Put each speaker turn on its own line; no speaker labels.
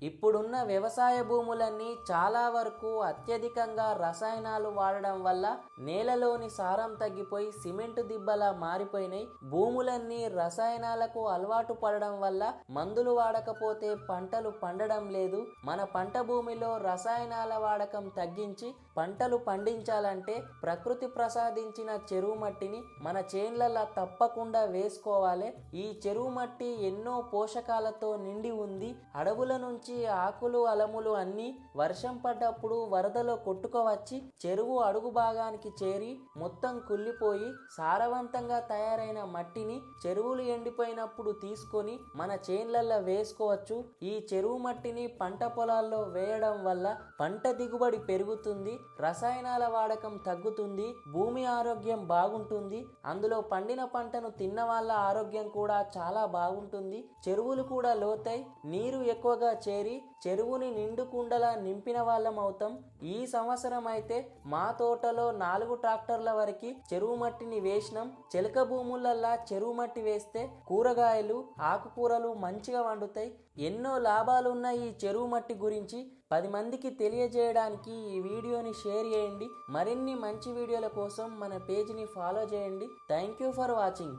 ఇప్పుడున్న వ్యవసాయ భూములన్నీ చాలా వరకు అత్యధికంగా రసాయనాలు వాడడం వల్ల నేలలోని సారం తగ్గిపోయి సిమెంటు దిబ్బలా మారిపోయినాయి. భూములన్నీ రసాయనాలకు అలవాటు పడడం వల్ల మందులు వాడకపోతే పంటలు పండడం లేదు. మన పంట భూమిలో రసాయనాల వాడకం తగ్గించి పంటలు పండించాలంటే ప్రకృతి ప్రసాదించిన చెరువు మట్టిని మన చేన్లలా తప్పకుండా వేసుకోవాలి. ఈ చెరువు మట్టి ఎన్నో పోషకాలతో నిండి ఉంది. అడవుల నుంచి ఆకులు అలములు అన్నీ వర్షం పడ్డప్పుడు వరదలో కొట్టుకోవచ్చి చెరువు అడుగు భాగానికి చేరి మొత్తం కుళ్ళిపోయి సారవంతంగా తయారైన మట్టిని చెరువులు ఎండిపోయినప్పుడు తీసుకొని మన చేన్లల్లో వేసుకోవచ్చు. ఈ చెరువు మట్టిని పంట పొలాల్లో వేయడం వల్ల పంట దిగుబడి పెరుగుతుంది, రసాయనాల వాడకం తగ్గుతుంది, భూమి ఆరోగ్యం బాగుంటుంది. అందులో పండిన పంటను తిన్న వాళ్ళ ఆరోగ్యం కూడా చాలా బాగుంటుంది. చెరువులు కూడా లోతై నీరు ఎక్కువగా చేరి చెరువుని నిండు కుండలా నింపిన వాళ్ళం అవుతాం. ఈ సంవత్సరం అయితే మా తోటలో 4 ట్రాక్టర్ల వరకు చెరువు మట్టిని వేసినాం. చెలక భూములల్లా చెరువు మట్టి వేస్తే కూరగాయలు ఆకుకూరలు మంచిగా వండుతాయి. ఎన్నో లాభాలున్న ఈ చెరువు మట్టి గురించి 10 మందికి తెలియజేయడానికి ఈ వీడియోని షేర్ చేయండి. మరిన్ని మంచి వీడియోల కోసం మన పేజ్ని ఫాలో చేయండి. Thank you for watching.